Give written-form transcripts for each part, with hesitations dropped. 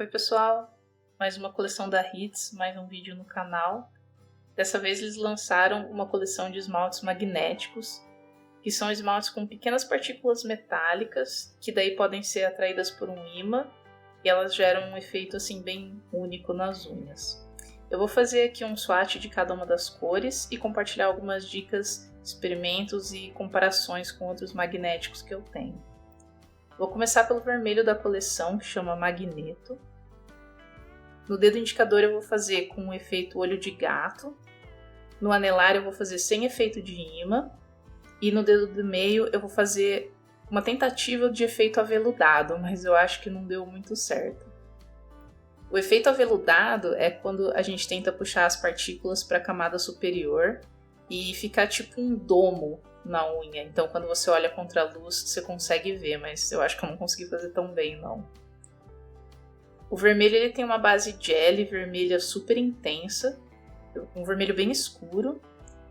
Oi pessoal, mais uma coleção da Hits, mais um vídeo no canal. Dessa vez eles lançaram uma coleção de esmaltes magnéticos, que são esmaltes com pequenas partículas metálicas, que daí podem ser atraídas por um ímã, e elas geram um efeito assim bem único nas unhas. Eu vou fazer aqui um swatch de cada uma das cores e compartilhar algumas dicas, experimentos e comparações com outros magnéticos que eu tenho. Vou começar pelo vermelho da coleção, que chama Magneto. No dedo indicador eu vou fazer com um efeito olho de gato. No anelar eu vou fazer sem efeito de imã. E no dedo do meio eu vou fazer uma tentativa de efeito aveludado, mas eu acho que não deu muito certo. O efeito aveludado é quando a gente tenta puxar as partículas para a camada superior e ficar tipo um domo na unha. Então quando você olha contra a luz você consegue ver, mas eu acho que eu não consegui fazer tão bem não. O vermelho ele tem uma base jelly vermelha super intensa, um vermelho bem escuro,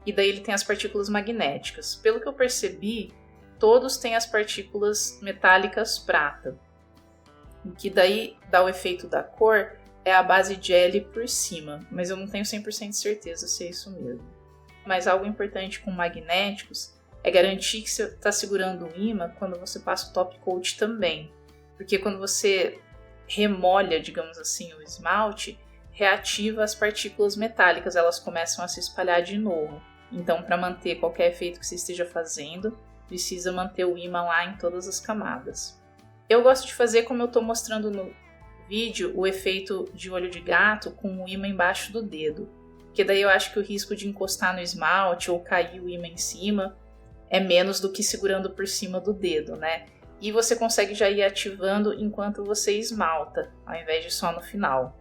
e daí ele tem as partículas magnéticas. Pelo que eu percebi, todos têm as partículas metálicas prata. O que daí dá o efeito da cor é a base jelly por cima, mas eu não tenho 100% de certeza se é isso mesmo. Mas algo importante com magnéticos é garantir que você está segurando o ímã quando você passa o top coat também. Porque quando você remolha, digamos assim, o esmalte, reativa as partículas metálicas, elas começam a se espalhar de novo. Então, para manter qualquer efeito que você esteja fazendo, precisa manter o ímã lá em todas as camadas. Eu gosto de fazer, como eu estou mostrando no vídeo, o efeito de olho de gato com o ímã embaixo do dedo. Porque daí eu acho que o risco de encostar no esmalte ou cair o ímã em cima é menos do que segurando por cima do dedo, né? E você consegue já ir ativando enquanto você esmalta, ao invés de só no final.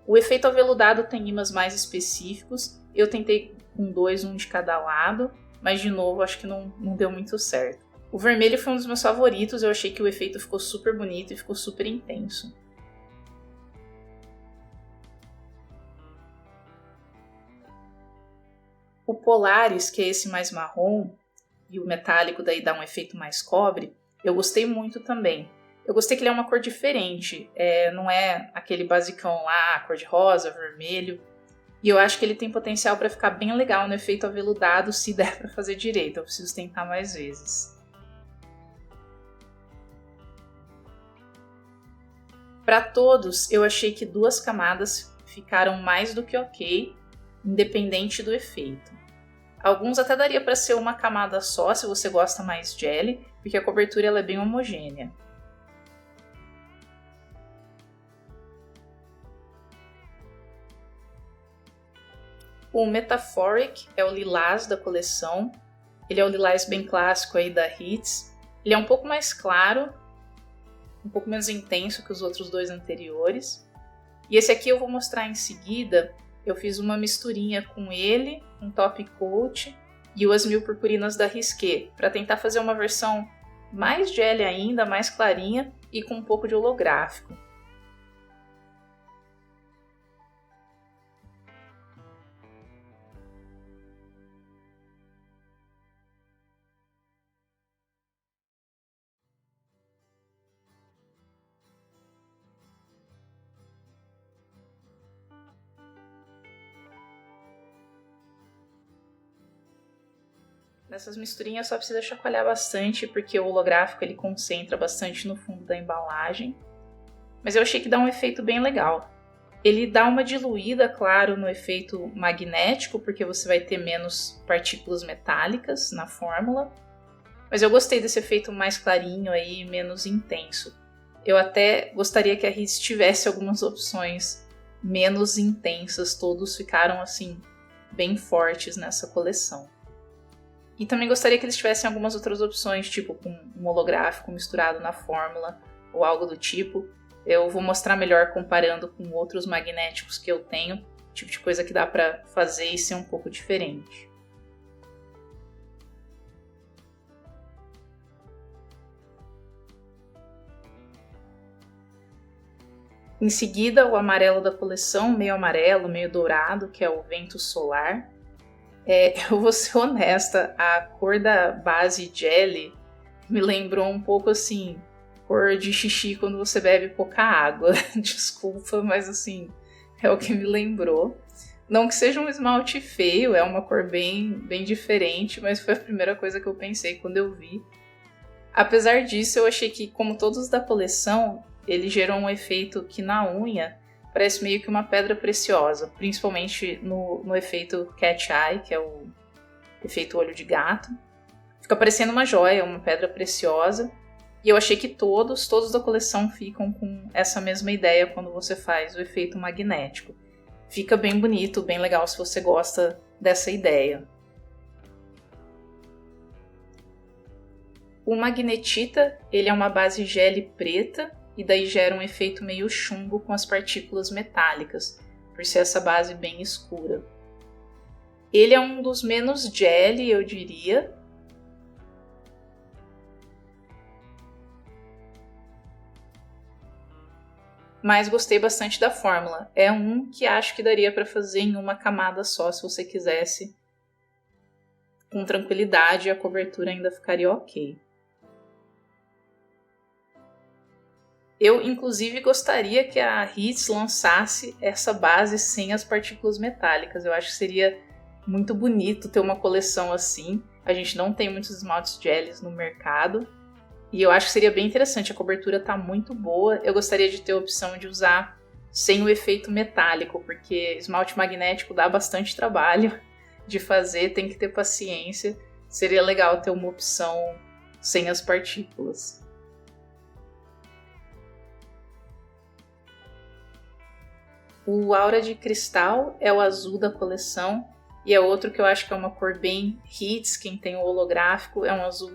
O efeito aveludado tem ímãs mais específicos. Eu tentei com dois, um de cada lado, mas de novo acho que não deu muito certo. O vermelho foi um dos meus favoritos, eu achei que o efeito ficou super bonito e ficou super intenso. O Polaris, que é esse mais marrom, e o metálico daí dá um efeito mais cobre, eu gostei muito também. Eu gostei que ele é uma cor diferente, não é aquele basicão lá, cor de rosa, vermelho. E eu acho que ele tem potencial para ficar bem legal no efeito aveludado se der para fazer direito, eu preciso tentar mais vezes. Para todos, eu achei que 2 camadas ficaram mais do que ok, independente do efeito. Alguns até daria para ser uma camada só, se você gosta mais jelly, porque a cobertura ela é bem homogênea. O Metaphoric é o lilás da coleção. Ele é o lilás bem clássico aí da Hits. Ele é um pouco mais claro, um pouco menos intenso que os outros 2 anteriores. E esse aqui eu vou mostrar em seguida. Eu fiz uma misturinha com ele, um top coat e o As Mil Purpurinas da Risqué, para tentar fazer uma versão mais jelly ainda, mais clarinha e com um pouco de holográfico. Nessas misturinhas só precisa chacoalhar bastante, porque o holográfico ele concentra bastante no fundo da embalagem. Mas eu achei que dá um efeito bem legal. Ele dá uma diluída, claro, no efeito magnético, porque você vai ter menos partículas metálicas na fórmula. Mas eu gostei desse efeito mais clarinho aí, menos intenso. Eu até gostaria que a Hits tivesse algumas opções menos intensas, todos ficaram assim, bem fortes nessa coleção. E também gostaria que eles tivessem algumas outras opções, tipo com um holográfico misturado na fórmula ou algo do tipo. Eu vou mostrar melhor comparando com outros magnéticos que eu tenho, tipo de coisa que dá pra fazer e ser um pouco diferente. Em seguida, o amarelo da coleção, meio amarelo, meio dourado, que é o Vento Solar. Eu vou ser honesta, a cor da base jelly me lembrou um pouco assim cor de xixi quando você bebe pouca água. Desculpa, mas assim, é o que me lembrou. Não que seja um esmalte feio, é uma cor bem diferente, mas foi a primeira coisa que eu pensei quando eu vi. Apesar disso, eu achei que, como todos da coleção, ele gerou um efeito que na unha parece meio que uma pedra preciosa, principalmente no efeito Cat Eye, que é o efeito olho de gato. Fica parecendo uma joia, uma pedra preciosa. E eu achei que todos da coleção ficam com essa mesma ideia quando você faz o efeito magnético. Fica bem bonito, bem legal se você gosta dessa ideia. O magnetita, ele é uma base gel preta e daí gera um efeito meio chumbo com as partículas metálicas, por ser essa base bem escura. Ele é um dos menos jelly, eu diria. Mas gostei bastante da fórmula. É um que acho que daria para fazer em uma camada só, se você quisesse. Com tranquilidade, a cobertura ainda ficaria ok. Eu, inclusive, gostaria que a Hits lançasse essa base sem as partículas metálicas. Eu acho que seria muito bonito ter uma coleção assim. A gente não tem muitos esmaltes gels no mercado. E eu acho que seria bem interessante, a cobertura tá muito boa. Eu gostaria de ter a opção de usar sem o efeito metálico, porque esmalte magnético dá bastante trabalho de fazer, tem que ter paciência. Seria legal ter uma opção sem as partículas. O Aura de Cristal é o azul da coleção e é outro que eu acho que é uma cor bem Hits, quem tem o holográfico, é um azul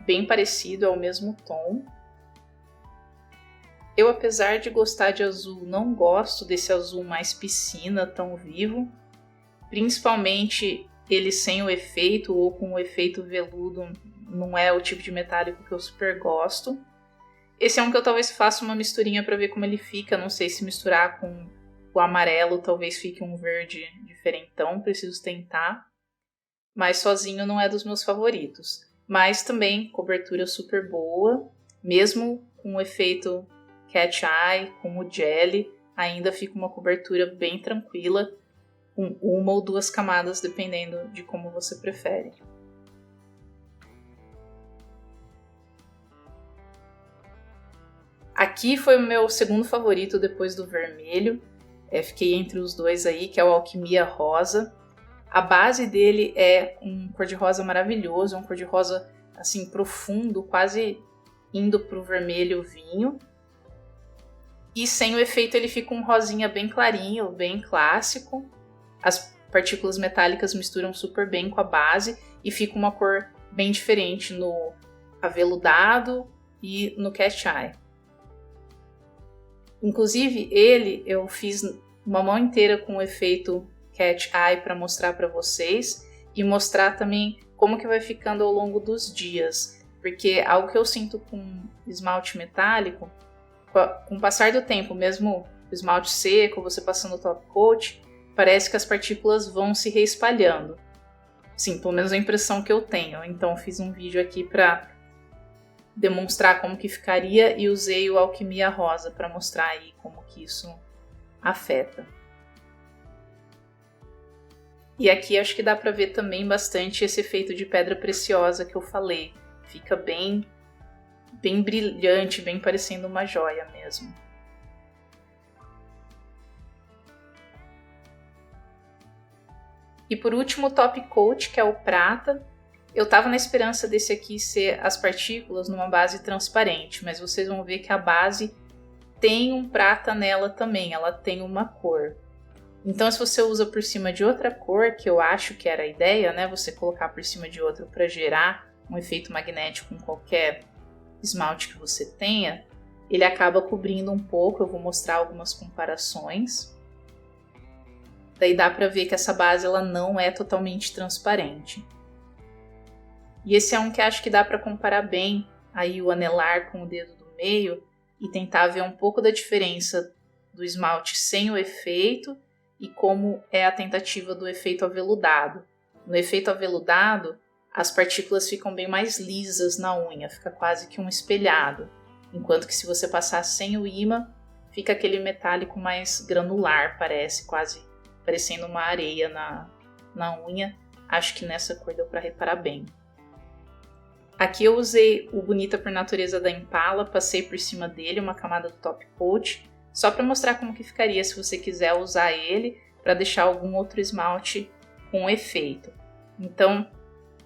bem parecido, é o mesmo tom. Eu, apesar de gostar de azul, não gosto desse azul mais piscina, tão vivo. Principalmente ele sem o efeito ou com o efeito veludo, não é o tipo de metálico que eu super gosto. Esse é um que eu talvez faça uma misturinha para ver como ele fica, não sei se misturar com o amarelo talvez fique um verde diferentão, preciso tentar. Mas sozinho não é dos meus favoritos. Mas também cobertura super boa, mesmo com o efeito Cat Eye, com o jelly, ainda fica uma cobertura bem tranquila, com uma ou duas camadas, dependendo de como você prefere. Aqui foi o meu segundo favorito depois do vermelho, fiquei entre os dois aí, que é o Alquimia Rosa. A base dele é um cor-de-rosa maravilhoso, um cor-de-rosa assim profundo, quase indo para o vermelho vinho. E sem o efeito ele fica um rosinha bem clarinho, bem clássico. As partículas metálicas misturam super bem com a base e fica uma cor bem diferente no aveludado e no Cat Eye. Inclusive ele eu fiz uma mão inteira com o efeito Cat Eye para mostrar para vocês e mostrar também como que vai ficando ao longo dos dias, porque algo que eu sinto com esmalte metálico, com o passar do tempo, mesmo o esmalte seco, você passando o top coat, parece que as partículas vão se reespalhando. Sim, pelo menos a impressão que eu tenho. Então fiz um vídeo aqui para demonstrar como que ficaria e usei o Alquimia Rosa para mostrar aí como que isso afeta. E aqui acho que dá para ver também bastante esse efeito de pedra preciosa que eu falei. Fica bem brilhante, bem parecendo uma joia mesmo. E por último o top coat, que é o prata. Eu tava na esperança desse aqui ser as partículas numa base transparente, mas vocês vão ver que a base tem um prata nela também, ela tem uma cor. Então se você usa por cima de outra cor, que eu acho que era a ideia, né, você colocar por cima de outra para gerar um efeito magnético em qualquer esmalte que você tenha, ele acaba cobrindo um pouco, eu vou mostrar algumas comparações. Daí dá para ver que essa base ela não é totalmente transparente. E esse é um que acho que dá para comparar bem aí o anelar com o dedo do meio e tentar ver um pouco da diferença do esmalte sem o efeito e como é a tentativa do efeito aveludado. No efeito aveludado, as partículas ficam bem mais lisas na unha, fica quase que um espelhado. enquanto que se você passar sem o ímã, fica aquele metálico mais granular, parece quase parecendo uma areia na unha. Acho que nessa cor deu para reparar bem. Aqui eu usei o Bonita por Natureza da Impala, passei por cima dele uma camada do top coat, só para mostrar como que ficaria se você quiser usar ele para deixar algum outro esmalte com efeito. Então,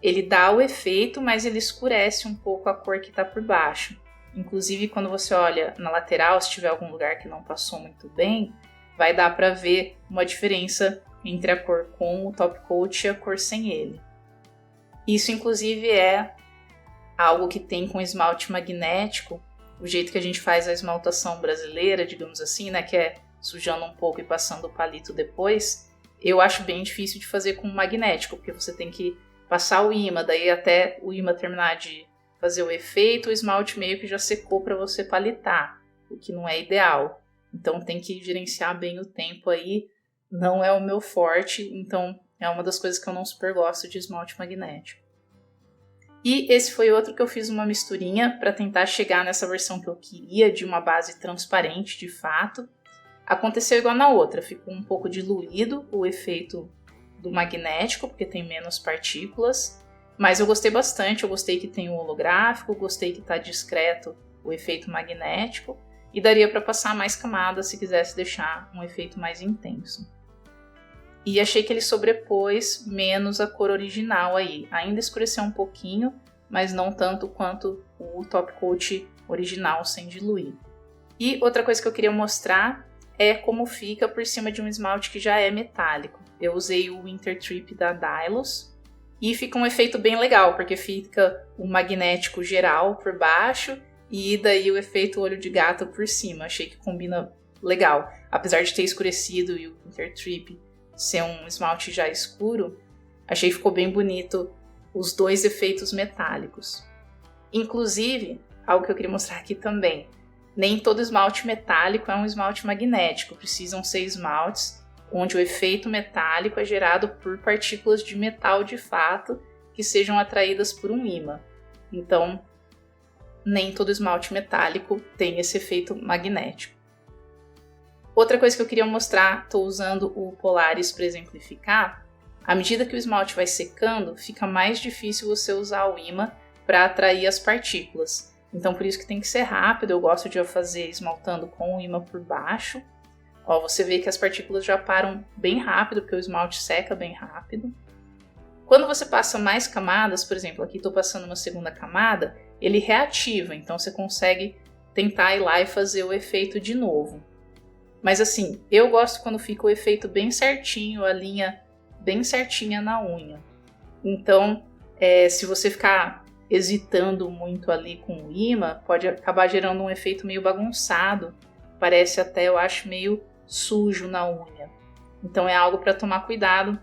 ele dá o efeito, mas ele escurece um pouco a cor que está por baixo. Inclusive, quando você olha na lateral, se tiver algum lugar que não passou muito bem, vai dar para ver uma diferença entre a cor com o top coat e a cor sem ele. Isso, inclusive, é algo que tem com esmalte magnético, o jeito que a gente faz a esmaltação brasileira, digamos assim, né, que é sujando um pouco e passando o palito depois. Eu acho bem difícil de fazer com magnético, porque você tem que passar o ímã, daí até o ímã terminar de fazer o efeito, o esmalte meio que já secou para você palitar, o que não é ideal. Então tem que gerenciar bem o tempo aí, não é o meu forte, então é uma das coisas que eu não super gosto de esmalte magnético. E esse foi outro que eu fiz uma misturinha para tentar chegar nessa versão que eu queria, de uma base transparente de fato. Aconteceu igual na outra, ficou um pouco diluído o efeito do magnético, porque tem menos partículas. Mas eu gostei bastante, eu gostei que tem o holográfico, gostei que está discreto o efeito magnético e daria para passar mais camadas se quisesse deixar um efeito mais intenso. E achei que ele sobrepôs menos a cor original aí. Ainda escureceu um pouquinho, mas não tanto quanto o top coat original sem diluir. E outra coisa que eu queria mostrar é como fica por cima de um esmalte que já é metálico. Eu usei o Winter Trip da Dylos. E fica um efeito bem legal, porque fica o magnético geral por baixo e daí o efeito olho de gato por cima. Achei que combina legal. Apesar de ter escurecido e o Intertrip ser um esmalte já escuro, achei que ficou bem bonito os dois efeitos metálicos. Inclusive, algo que eu queria mostrar aqui também, nem todo esmalte metálico é um esmalte magnético. Precisam ser esmaltes onde o efeito metálico é gerado por partículas de metal de fato que sejam atraídas por um ímã. Então, nem todo esmalte metálico tem esse efeito magnético. Outra coisa que eu queria mostrar, estou usando o Polaris para exemplificar. À medida que o esmalte vai secando, fica mais difícil você usar o ímã para atrair as partículas. Então, por isso que tem que ser rápido. Eu gosto de fazer esmaltando com o ímã por baixo. Ó, você vê que as partículas já param bem rápido, porque o esmalte seca bem rápido. Quando você passa mais camadas, por exemplo, aqui estou passando uma segunda camada, ele reativa, então você consegue tentar ir lá e fazer o efeito de novo. Mas assim, eu gosto quando fica o efeito bem certinho, a linha bem certinha na unha. Então, se você ficar hesitando muito ali com o ímã, pode acabar gerando um efeito meio bagunçado. Parece até, eu acho, meio sujo na unha. Então é algo para tomar cuidado,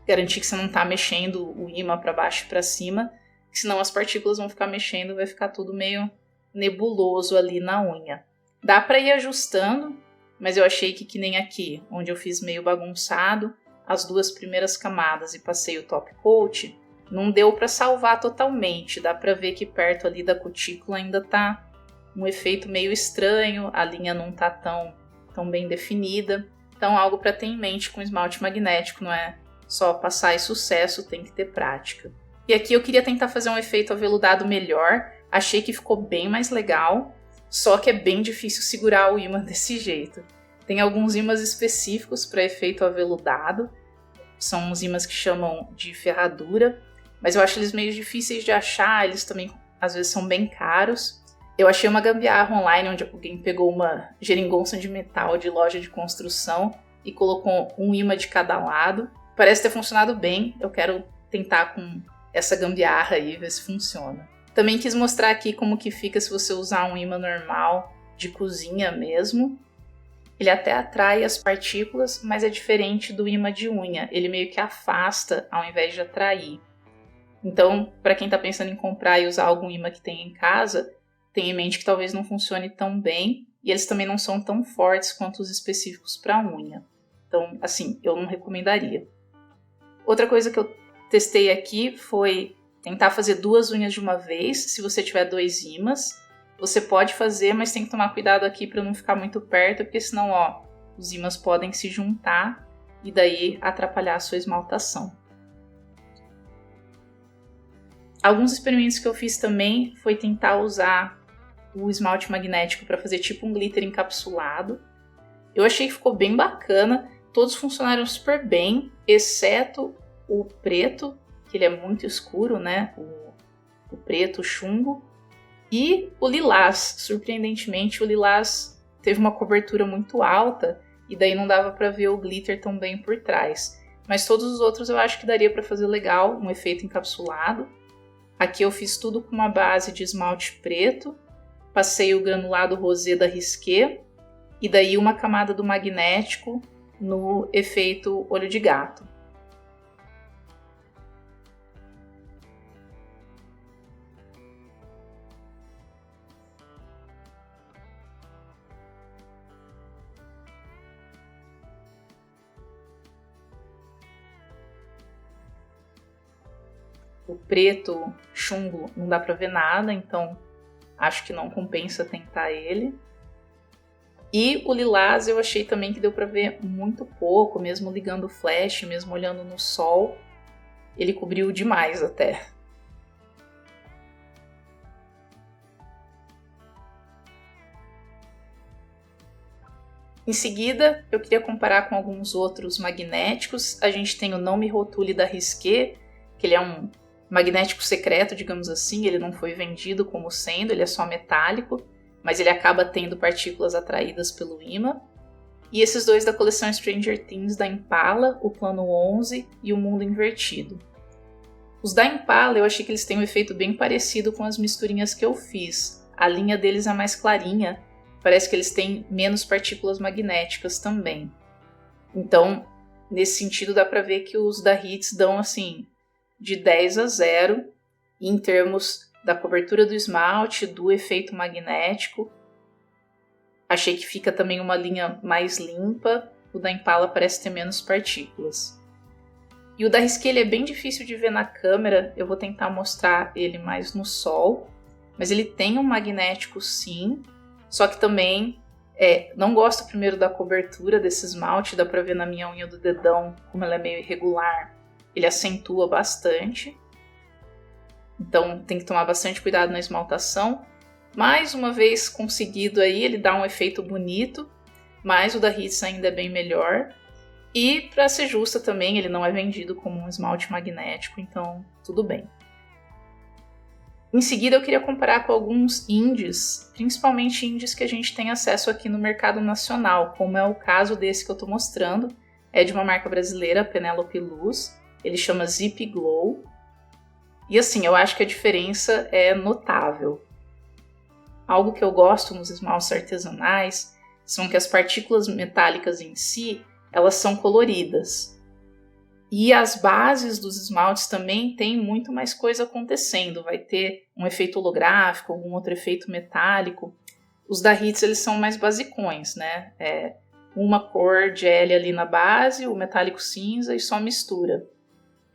garantir que você não está mexendo o ímã para baixo e para cima, senão as partículas vão ficar mexendo, vai ficar tudo meio nebuloso ali na unha. Dá para ir ajustando, mas eu achei que nem aqui, onde eu fiz meio bagunçado as duas primeiras camadas e passei o top coat, não deu para salvar totalmente. Dá para ver que perto ali da cutícula ainda tá um efeito meio estranho, a linha não tá tão bem definida. Então, algo para ter em mente com esmalte magnético, não é só passar e sucesso, tem que ter prática. E aqui eu queria tentar fazer um efeito aveludado melhor, achei que ficou bem mais legal, só que é bem difícil segurar o ímã desse jeito. Tem alguns ímãs específicos para efeito aveludado, são uns ímãs que chamam de ferradura, mas eu acho eles meio difíceis de achar, eles também às vezes são bem caros. Eu achei uma gambiarra online onde alguém pegou uma geringonça de metal de loja de construção e colocou um ímã de cada lado. Parece ter funcionado bem, eu quero tentar com essa gambiarra aí, ver se funciona. Também quis mostrar aqui como que fica se você usar um ímã normal de cozinha mesmo. Ele até atrai as partículas, mas é diferente do ímã de unha. Ele meio que afasta ao invés de atrair. Então, para quem está pensando em comprar e usar algum ímã que tem em casa, tenha em mente que talvez não funcione tão bem e eles também não são tão fortes quanto os específicos para unha. Então, assim, eu não recomendaria. Outra coisa que eu testei aqui foi tentar fazer 2 unhas de uma vez, se você tiver 2 ímãs. você pode fazer, mas tem que tomar cuidado aqui para não ficar muito perto, porque senão, ó, os ímãs podem se juntar e daí atrapalhar a sua esmaltação. Alguns experimentos que eu fiz também foi tentar usar o esmalte magnético para fazer tipo um glitter encapsulado. Eu achei que ficou bem bacana, todos funcionaram super bem, exceto o preto, que ele é muito escuro, né? O preto, o chumbo, e o lilás. Surpreendentemente, o lilás teve uma cobertura muito alta e daí não dava para ver o glitter tão bem por trás. Mas todos os outros eu acho que daria para fazer legal, um efeito encapsulado. Aqui eu fiz tudo com uma base de esmalte preto, passei o granulado rosé da Risqué e daí uma camada do magnético no efeito olho de gato. O preto chumbo não dá pra ver nada, então acho que não compensa tentar ele. E o lilás eu achei também que deu pra ver muito pouco, mesmo ligando o flash, mesmo olhando no sol, ele cobriu demais até. Em seguida, eu queria comparar com alguns outros magnéticos. A gente tem o Não Me Rotule da Risqué, que ele é um magnético secreto, digamos assim, ele não foi vendido como sendo, ele é só metálico, mas ele acaba tendo partículas atraídas pelo ímã. E esses dois da coleção Stranger Things da Impala, o Plano 11 e o Mundo Invertido. Os da Impala eu achei que eles têm um efeito bem parecido com as misturinhas que eu fiz. A linha deles é mais clarinha, parece que eles têm menos partículas magnéticas também. Então, nesse sentido dá pra ver que os da Hits dão assim de 10 a 0 em termos da cobertura do esmalte, do efeito magnético. Achei que fica também uma linha mais limpa, o da Impala parece ter menos partículas. E o da Risqué ele é bem difícil de ver na câmera, eu vou tentar mostrar ele mais no sol, mas ele tem um magnético sim, só que também não gosto primeiro da cobertura desse esmalte, dá pra ver na minha unha do dedão como ela é meio irregular. Ele acentua bastante, então tem que tomar bastante cuidado na esmaltação. Mais uma vez conseguido aí, ele dá um efeito bonito, mas o da Hits ainda é bem melhor. E para ser justa também, ele não é vendido como um esmalte magnético, então tudo bem. Em seguida eu queria comparar com alguns indies, principalmente indies que a gente tem acesso aqui no mercado nacional, como é o caso desse que eu estou mostrando, é de uma marca brasileira, Penelope Luz. Ele chama Zip Glow. E assim, eu acho que a diferença é notável. Algo que eu gosto nos esmaltes artesanais são que as partículas metálicas em si, elas são coloridas. E as bases dos esmaltes também tem muito mais coisa acontecendo. Vai ter um efeito holográfico, algum outro efeito metálico. Os da Hits, eles são mais basicões, né? Uma cor gel ali na base, o metálico cinza e só mistura.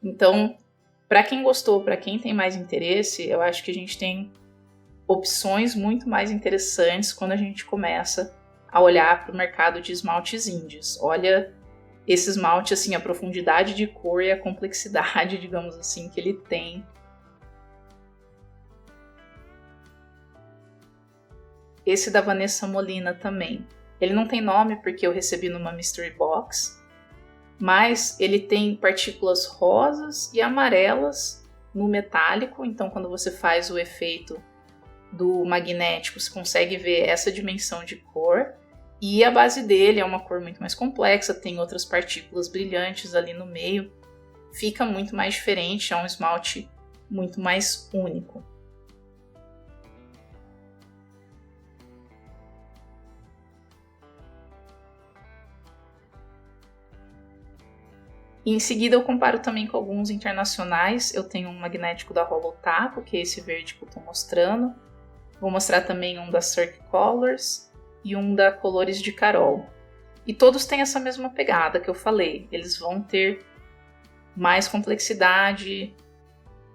Então, para quem gostou, para quem tem mais interesse, eu acho que a gente tem opções muito mais interessantes quando a gente começa a olhar para o mercado de esmaltes indies. Olha esse esmalte, assim, a profundidade de cor e a complexidade, digamos assim, que ele tem. Esse da Vanessa Molina também. Ele não tem nome porque eu recebi numa mystery box, mas ele tem partículas rosas e amarelas no metálico, então quando você faz o efeito do magnético, você consegue ver essa dimensão de cor. E a base dele é uma cor muito mais complexa, tem outras partículas brilhantes ali no meio. Fica muito mais diferente, é um esmalte muito mais único. E em seguida eu comparo também com alguns internacionais. Eu tenho um magnético da Holotaco, que é esse verde que eu estou mostrando. Vou mostrar também um da Cirque Colors e um da Colores de Carol. E todos têm essa mesma pegada que eu falei. Eles vão ter mais complexidade,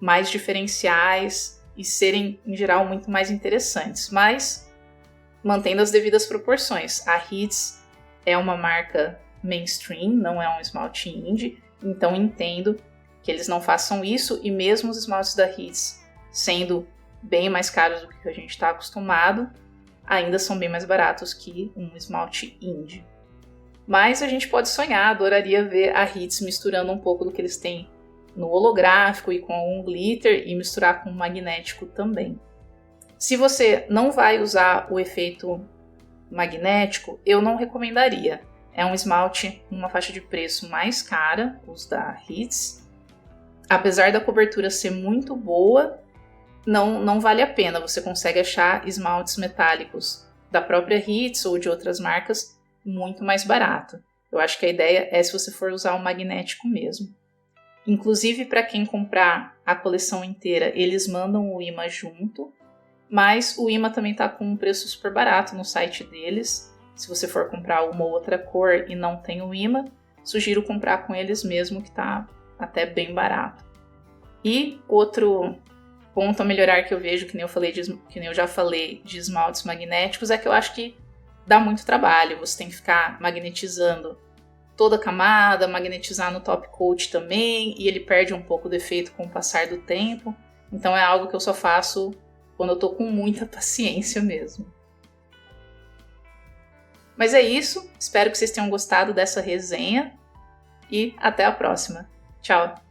mais diferenciais. e serem, em geral, muito mais interessantes, mas mantendo as devidas proporções. A Hits é uma marca mainstream, não é um esmalte indie, então entendo que eles não façam isso, e mesmo os esmaltes da Hits sendo bem mais caros do que a gente está acostumado, ainda são bem mais baratos que um esmalte indie. Mas a gente pode sonhar, adoraria ver a Hits misturando um pouco do que eles têm no holográfico e com algum glitter e misturar com o magnético também. Se você não vai usar o efeito magnético, eu não recomendaria. É um esmalte numa faixa de preço mais cara, os da Hits. Apesar da cobertura ser muito boa, não vale a pena. Você consegue achar esmaltes metálicos da própria Hits ou de outras marcas muito mais barato. Eu acho que a ideia é se você for usar o magnético mesmo. Inclusive, para quem comprar a coleção inteira, eles mandam o imã junto, mas o imã também está com um preço super barato no site deles. Se você for comprar uma ou outra cor e não tem o imã, sugiro comprar com eles mesmo, que está até bem barato. E outro ponto a melhorar que eu vejo, que nem eu já falei de esmaltes magnéticos, é que eu acho que dá muito trabalho. Você tem que ficar magnetizando toda a camada, magnetizar no top coat também, e ele perde um pouco do efeito com o passar do tempo. Então é algo que eu só faço quando eu tô com muita paciência mesmo. Mas é isso, espero que vocês tenham gostado dessa resenha e até a próxima. Tchau!